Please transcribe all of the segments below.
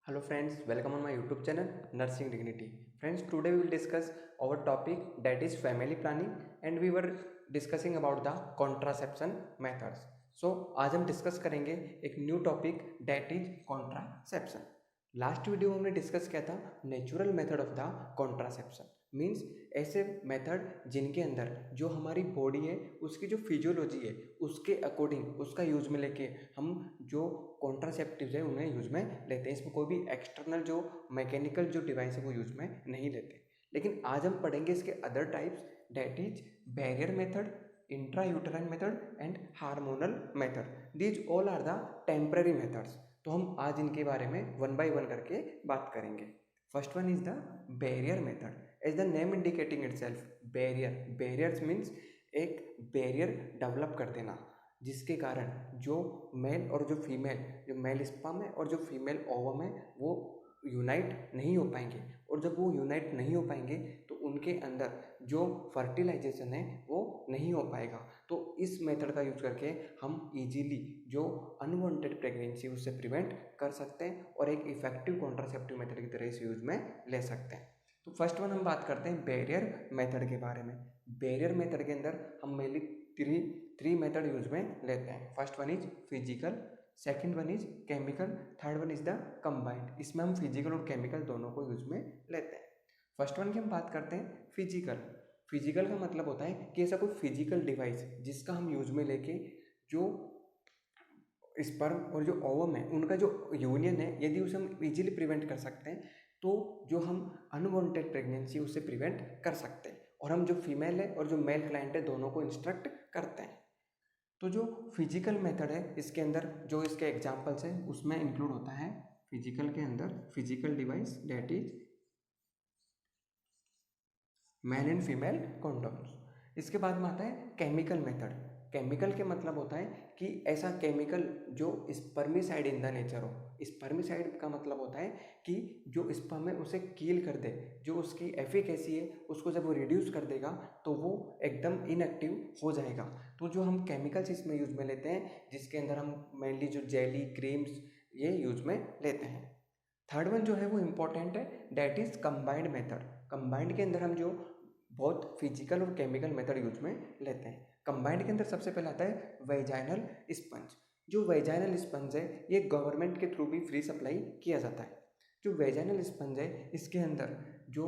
Hello friends, welcome on my YouTube channel Nursing Dignity. Friends, today we will discuss our topic that is family planning and we were discussing about the contraception methods. So आज हम discuss करेंगे एक new topic that is contraception. Last video में हमने discuss किया था natural method of the contraception. Means ऐसे method जिनके अंदर जो हमारी बॉडी है उसकी जो फिजियोलॉजी है उसके अकॉर्डिंग उसका यूज में लेके हम जो कॉन्ट्रासेप्टिव्स है उन्हें यूज में लेते हैं. इसमें कोई भी एक्सटर्नल जो मैकेनिकल जो डिवाइस है वो यूज में नहीं लेते. लेकिन आज हम पढ़ेंगे इसके other types that is barrier method, intrauterine method and hormonal method. These all are the temporary methods. तो हम आज इनके बारे में वन बाय वन करके बात करेंगे. First one is the barrier method. As the name indicating itself, barriers means एक बैरियर डेवलप कर देना जिसके कारण जो मेल और जो फीमेल, जो मेल स्पर्म है और जो फीमेल ओवम है वो यूनाइट नहीं हो पाएंगे. और जब वो यूनाइट नहीं हो पाएंगे तो उनके अंदर जो फर्टिलाइजेशन है वो नहीं हो पाएगा. तो इस मेथड का यूज करके हम इजीली जो अनवांटेड प्रेगनेंसी उससे प्रिवेंट कर सकते हैं और एक इफेक्टिव कॉन्ट्रासेप्टिव मेथड की तरह इस यूज में ले सकते हैं. तो फर्स्ट वन हम बात करते हैं बैरियर मेथड के बारे में. बैरियर मेथड के अंदर हम मेनली थ्री मेथड यूज में लेते हैं. First one is physical, second one is chemical, third one is the combined. इसमें हम फिजिकल और केमिकल दोनों को यूज में लेते हैं. फर्स्ट वन की हम बात करते हैं फिजिकल. फिजिकल का मतलब होता है कि ऐसा कोई फिजिकल डिवाइस जिसका हम यूज में लेके जो स्पर्म और जो ओवम है उनका जो यूनियन है यदि उसे हम इजीली प्रिवेंट कर सकते हैं तो जो हम अनवांटेड प्रेगनेंसी उससे प्रिवेंट कर सकते हैं और हम जो फीमेल है और जो मेल क्लाइंट है दोनों को इंस्ट्रक्ट करते हैं. तो जो फिजिकल मेथड है इसके अंदर जो इसके एग्जांपल्स हैं उसमें इंक्लूड होता है फिजिकल के अंदर physical device that is male and female condoms. इसके बाद में आता है केमिकल मेथड. केमिकल के मतलब होता है कि ऐसा केमिकल जो स्पर्मिसाइड इन द नेचर हो. स्पर्मिसाइड का मतलब होता है कि जो स्पर्म है उसे कील कर दे, जो उसकी एफिकेसी है उसको जब वो रिड्यूस कर देगा तो वो एकदम इनएक्टिव हो जाएगा. तो जो हम केमिकल्स इसमें यूज में लेते हैं जिसके अंदर हम मेनली जो जेली क्रीम्स ये यूज में लेते हैं. थर्ड वन जो है वो इम्पोर्टेंट है that is combined method. Combined के अंदर हम जो बहुत फिजिकल और केमिकल मेथड यूज में लेते हैं. कंबाइंड के अंदर सबसे पहले आता है वेजाइनल स्पंज. जो वेजाइनल स्पंज है ये गवर्नमेंट के थ्रू भी फ्री सप्लाई किया जाता है. जो वेजाइनल स्पंज है इसके अंदर जो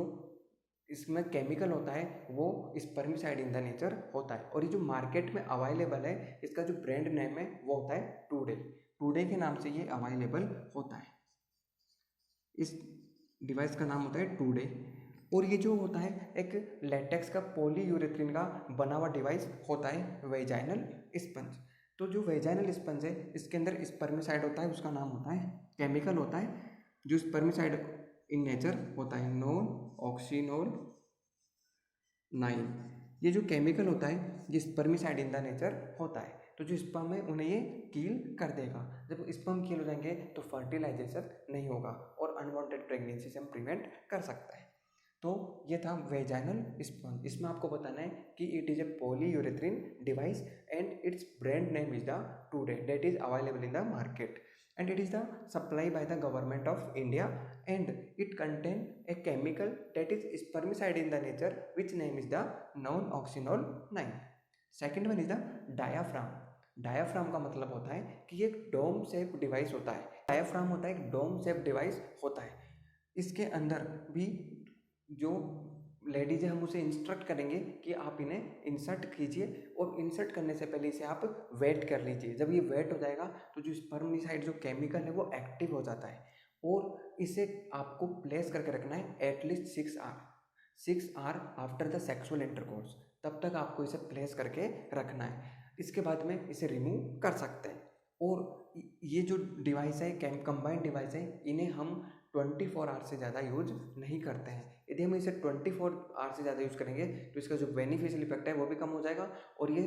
इसमें केमिकल होता है वो स्पर्मिसाइड इन द नेचर होता है. और ये जो मार्केट में अवेलेबल है इसका जो ब्रांड नेम है वो होता है टूडे. टूडे के नाम से ये अवेलेबल होता है. इस डिवाइस का नाम होता है टूडे. और ये जो होता है एक लेटेक्स का पॉलीयूरेथ्रिन का बना हुआ डिवाइस होता है वेजाइनल स्पंज. तो जो वेजाइनल स्पंज है इसके अंदर स्पर्मिसाइड होता है उसका नाम होता है केमिकल होता है जो स्पर्मिसाइड इन नेचर होता है नॉन ऑक्सीनोल 9. ये जो केमिकल होता है ये स्पर्मिसाइड इन द नेचर होता है. तो जो स्पर्म है उन्हें ये कील कर देगा. जब स्पर्म कील हो जाएंगे तो फर्टिलाइजेशन नहीं होगा और अनवांटेड प्रेगनेंसी से हम प्रिवेंट कर सकते हैं. तो ये था वेजाइनल स्पंज. इसमें आपको बताना है कि it is a polyurethane device and its brand name is the Today that is available in the market and it is the supply by the government of India and it contain a chemical that is spermicide in the nature which name is the non-oxynol 9. Second one is the diaphragm. Diaphragm का मतलब होता है कि ये एक dome shape device होता है. Diaphragm होता है एक डोम शेप डिवाइस होता है. इसके अंदर भी जो लेडीज है हम उसे इंस्ट्रक्ट करेंगे कि आप इन्हें इंसर्ट कीजिए और इंसर्ट करने से पहले इसे आप वेट कर लीजिए. जब ये वेट हो जाएगा तो जो स्पर्मिसाइड जो केमिकल है वो एक्टिव हो जाता है और इसे आपको प्लेस करके रखना है at least 6 hour after the sexual intercourse. तब तक आपको इसे प्लेस करके रखना है. इसके बाद में इसे रिमूव कर सकते हैं. और ये जो डिवाइस है कंबाइंड डिवाइस है इन्हें हम 24 आवर से ज़्यादा यूज नहीं करते हैं. यदि हम इसे 24 आवर से ज़्यादा यूज़ करेंगे तो इसका जो बेनिफिशियल इफेक्ट है वो भी कम हो जाएगा और ये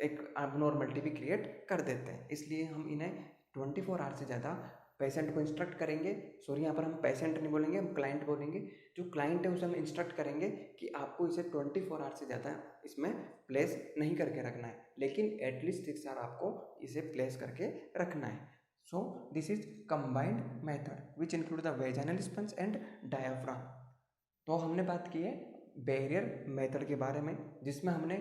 एक अबनॉर्मलिटी भी क्रिएट कर देते हैं. इसलिए हम इन्हें 24 आवर से ज़्यादा पेशेंट को इंस्ट्रक्ट करेंगे. सॉरी यहाँ पर हम पेशेंट नहीं बोलेंगे, हम क्लाइंट बोलेंगे. जो क्लाइंट है उसे हम इंस्ट्रक्ट करेंगे कि आपको इसे 24 आवर से ज़्यादा इसमें प्लेस नहीं करके रखना है, लेकिन एटलीस्ट 6 आवर आपको इसे प्लेस करके रखना है. So this is combined method which include the vaginal sponge and diaphragm. तो हमने बात की है बैरियर मेथड के बारे में, जिसमें हमने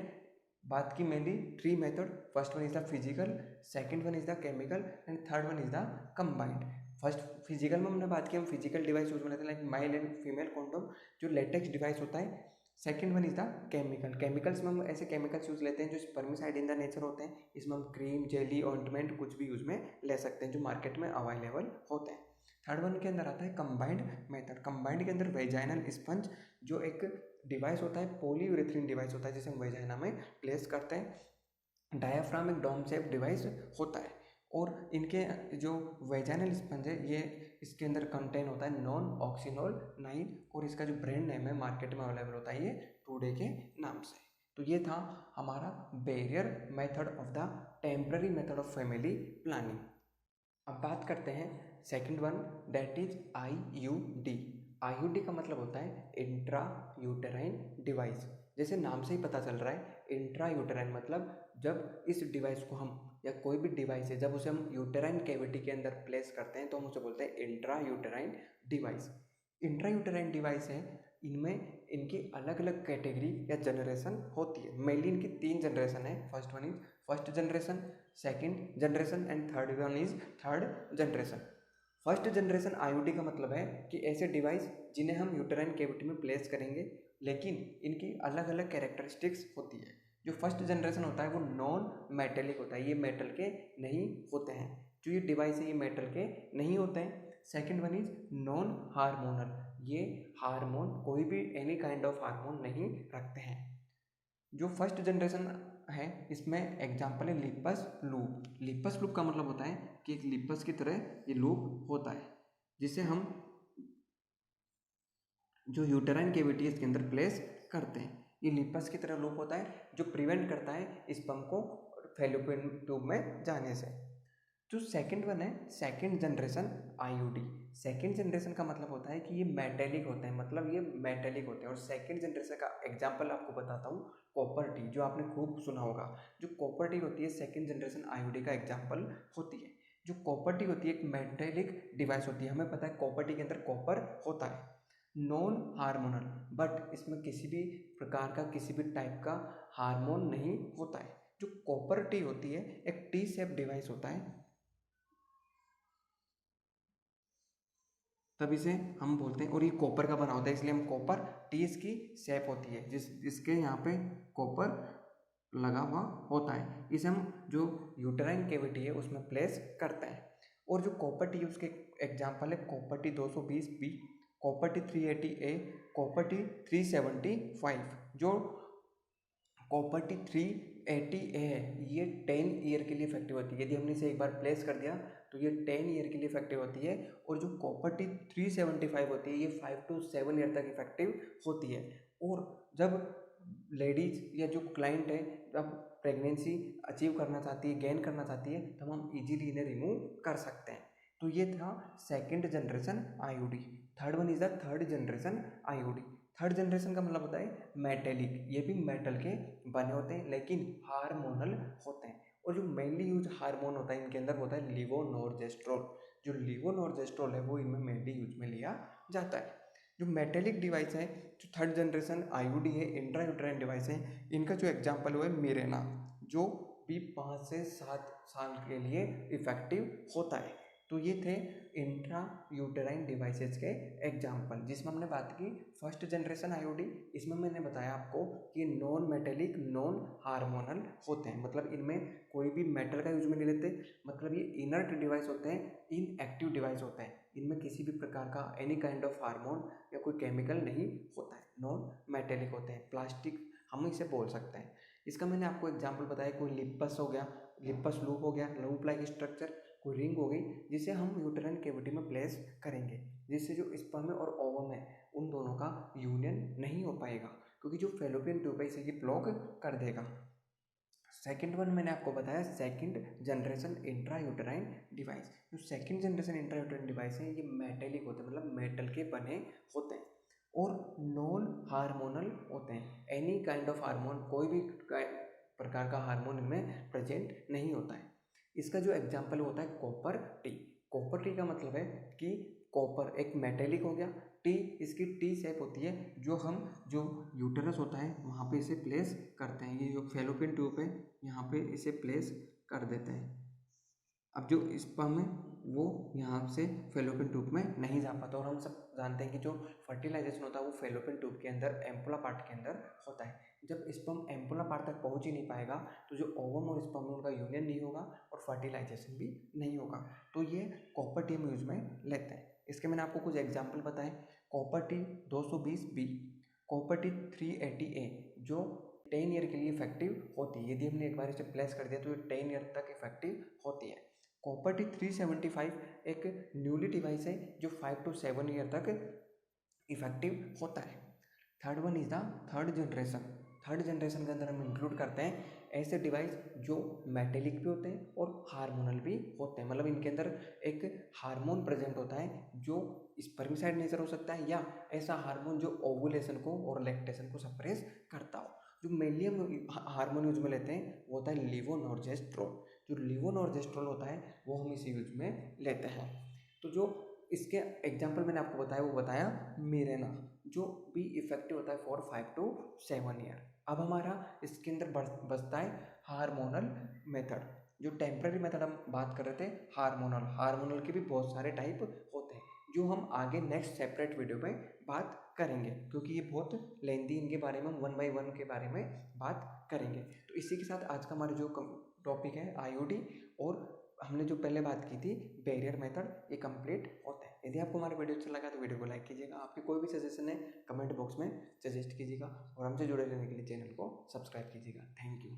बात की mainly 3 method. First one is the physical, second one is the chemical and third one is the combined. First physical में हमने बात की, हम फिजिकल डिवाइस यूज करते हैं like male and female condom जो लेटेक्स डिवाइस होता है. Second one is the chemical. Chemicals में हम ऐसे केमिकल्स यूज लेते हैं जो स्पर्मिसाइड इन द नेचर होते हैं. इसमें हम क्रीम, जेली, ऑइंटमेंट कुछ भी यूज में ले सकते हैं जो मार्केट में अवेलेबल होते हैं. थर्ड वन के अंदर आता है कंबाइंड मेथड. कंबाइंड के अंदर वेजाइनल स्पंज जो एक डिवाइस होता है, पॉलीयूरेथ्रिन डिवाइस होता है जिसे हम वेजाइना में प्लेस करते हैं. डायाफ्राम एक डोम शेप डिवाइस होता है और इनके जो वेजाइनल स्पंज है ये इसके अंदर कंटेन होता है नॉन ऑक्सीनोल 9 और इसका जो ब्रांड नेम है मार्केट में अवेलेबल होता है ये टूडे के नाम से. तो ये था हमारा barrier method of the temporary method of family planning. अब बात करते हैं second one, that is IUD. IUD का मतलब होता है इंट्रा यूटेराइन डिवाइस. जैसे नाम से ही पता चल रहा है, इंट्रा यूटेराइन मतलब जब इस डिवाइस को हम या कोई भी डिवाइस है जब उसे हम यूटेराइन कैविटी के अंदर प्लेस करते हैं तो हम उसे बोलते हैं intra uterine device. Intra uterine device है, इनमें इनकी अलग अलग कैटेगरी या जनरेशन होती है. मेनली इनकी 3 जनरेशन है. First one is first generation, second generation and third one is third generation. First generation IUD का मतलब है कि ऐसे डिवाइस जिन्हें हम यूटेराइन कैविटी में प्लेस करेंगे लेकिन इनकी अलग अलग कैरेक्टरिस्टिक्स होती है. जो फर्स्ट जनरेशन होता है वो नॉन मेटेलिक होता है, ये मेटल के नहीं होते हैं. जो ये डिवाइस है ये मेटल के नहीं होते हैं. Second one is non hormonal, ये हार्मोन कोई भी एनी काइंड ऑफ हार्मोन नहीं रखते हैं. जो फर्स्ट जनरेशन है इसमें एग्जाम्पल है लिपस लूप. लिपस लूप का मतलब होता है कि एक लिपस की तरह ये लूप होता है जिसे हम जो यूटेराइन कैविटी इसके अंदर प्लेस करते हैं. ये लिपस की तरह लूप होता है जो प्रिवेंट करता है स्पर्म को फैलोपियन ट्यूब में जाने से. जो सेकंड वन है second generation IUD. Second generation का मतलब होता है कि ये मेटेलिक होते हैं, मतलब ये मेटेलिक होते हैं. और सेकंड जनरेशन का एग्जांपल आपको बताता हूँ, कॉपर टी जो आपने खूब सुना होगा. जो कॉपर टी होती है सेकंड जनरेशन IUD का एग्जांपल होती है. जो कॉपर टी होती है एक मेटेलिक डिवाइस होती है. हमें पता है कॉपर टी के अंदर कॉपर होता है. नॉन हार्मोनल, बट इसमें किसी भी प्रकार का किसी भी टाइप का हार्मोन नहीं होता है. जो कॉपर टी होती है एक टी शेप डिवाइस होता है, तब इसे हम बोलते हैं. और ये कॉपर का बना होता है इसलिए हम कॉपर टी इसकी शेप होती है जिसके यहाँ पे कॉपर लगा हुआ होता है. इसे हम जो यूटेराइन कैविटी है उसमें प्लेस करते हैं. और जो कॉपर टी उसके एग्जाम्पल है copper T 220B, copper T 380A, copper T 375. जो कॉपर टी 380A है ये 10 ईयर के लिए इफेक्टिव होती है. यदि हमने इसे एक बार प्लेस कर दिया तो ये 10 ईयर के लिए इफेक्टिव होती है. और जो कॉपर टी 375 होती है ये 5 to 7 ईयर तक इफेक्टिव होती है. और जब लेडीज या जो क्लाइंट है जब प्रेगनेंसी अचीव करना चाहती है, गेन करना चाहती है, तो हम इजीली इन्हें रिमूव कर सकते हैं. तो ये था second generation IUD. Third one is the third generation IUD. Third generation का मतलब होता है मेटेलिक. ये भी मेटल के बने होते हैं लेकिन हार्मोनल होते हैं. और जो मेनली यूज हार्मोन होता है इनके अंदर होता है लिवोनोर्जेस्ट्रोल. जो लिवोनोर्जेस्ट्रोल है वो इनमें मेनली यूज में लिया जाता है. जो मेटेलिक डिवाइस है जो थर्ड जनरेशन IUD है इंट्रा यूटेराइन डिवाइस है, इनका जो एग्जाम्पल हुआ है मिरेना जो भी 5 से 7 साल के लिए इफेक्टिव होता है. तो ये थे इंट्रा यूटेराइन डिवाइसेस के एग्जाम्पल जिसमें हमने बात की फर्स्ट जनरेशन IUD. इसमें मैंने बताया आपको कि नॉन मेटेलिक नॉन हार्मोनल होते हैं, मतलब इनमें कोई भी मेटल का यूज में नहीं लेते, मतलब ये इनर्ट डिवाइस होते हैं, इनएक्टिव डिवाइस होते हैं. इनमें किसी भी प्रकार का एनी काइंड ऑफ हार्मोन या कोई केमिकल नहीं होता है. नॉन मेटेलिक होते हैं, प्लास्टिक हम इसे बोल सकते हैं. इसका मैंने आपको एग्जाम्पल बताया, कोई लिपस हो गया, लिपस लूप हो गया, लूप लाइक स्ट्रक्चर, कोई रिंग हो गई जिसे हम यूटेराइन कैविटी में प्लेस करेंगे, जिससे जो स्पर्म और ओवम है उन दोनों का यूनियन नहीं हो पाएगा क्योंकि जो फैलोपियन ट्यूब है इसे ये ब्लॉक कर देगा. सेकंड वन मैंने आपको बताया second generation intra uterine device. जो second generation intra uterine device है ये मेटेलिक होते हैं, मतलब मेटल के बने होते हैं और नॉन हार्मोनल होते हैं. एनी काइंड ऑफ हार्मोन, कोई भी प्रकार का हार्मोन इनमें प्रेजेंट नहीं होता है. इसका जो एग्जाम्पल होता है कॉपर टी। कॉपर टी का मतलब है कि कॉपर एक मेटेलिक हो गया, टी इसकी टी शेप होती है, जो यूटेरस होता है वहाँ पे इसे प्लेस करते हैं। ये जो फेलोपियन ट्यूब है यहाँ पे इसे प्लेस कर देते हैं। अब जो स्पर्म है वो यहाँ से फेलोपियन ट्यूब में नहीं जा पाता, और हम सब जानते हैं कि जो फर्टिलाइजेशन होता है वो फेलोपियन ट्यूब के अंदर एम्पुला पार्ट के अंदर होता है। जब स्पर्म एम्पुला पार्ट तक पहुँच ही नहीं पाएगा तो जो ओवम और स्पर्म में उनका यूनियन नहीं होगा और फर्टिलाइजेशन भी नहीं होगा। तो ये कॉपर टी हम यूज में लेते हैं। इसके मैंने आपको कुछ एग्जाम्पल बताए। Copper T 220B, copper T 380A जो 10 ईयर के लिए इफेक्टिव होती है। यदि हमने एक बार इसे प्लेस कर दिया तो ये 10 ईयर तक इफेक्टिव होती है। कॉपर टी 375 एक न्यूली डिवाइस है जो 5 to 7 ईयर तक इफेक्टिव होता है। Third one is the third generation. Third generation के अंदर हम इंक्लूड करते हैं ऐसे डिवाइस जो मेटेलिक भी होते हैं और हार्मोनल भी होते हैं। मतलब इनके अंदर एक हार्मोन प्रेजेंट होता है जो स्पर्मिसाइड नेचर हो सकता है, या ऐसा हार्मोन जो ओवुलेशन को और लैक्टेशन को सप्रेस करता हो। जो मेनली हम हार्मोन यूज में लेते हैं वो होता है लीवोनॉर्जेस्ट्रोल। जो लीवोनॉर्जेस्ट्रोल होता है वो हम इसी यूज में लेते हैं। तो जो इसके एग्जाम्पल मैंने आपको बताया वो बताया मिरेना, जो भी इफेक्टिव होता है फॉर 5 to 7 ईयर। अब हमारा इसके अंदर बचता है हार्मोनल मेथड। जो टेम्पररी मेथड हम बात कर रहे थे हार्मोनल के भी बहुत सारे टाइप होते हैं जो हम आगे नेक्स्ट सेपरेट वीडियो में बात करेंगे, क्योंकि ये बहुत लेंदी, इनके बारे में हम 1 by 1 के बारे में बात करेंगे। तो इसी के साथ आज का हमारा जो टॉपिक है आईयूडी और हमने जो पहले बात की थी बैरियर मेथड, ये कंप्लीट होता है। यदि आपको हमारा वीडियो अच्छा लगा तो वीडियो को लाइक कीजिएगा। आपके कोई भी सजेशन है कमेंट बॉक्स में सजेस्ट कीजिएगा और हमसे जुड़े रहने के लिए चैनल को सब्सक्राइब कीजिएगा। Thank you.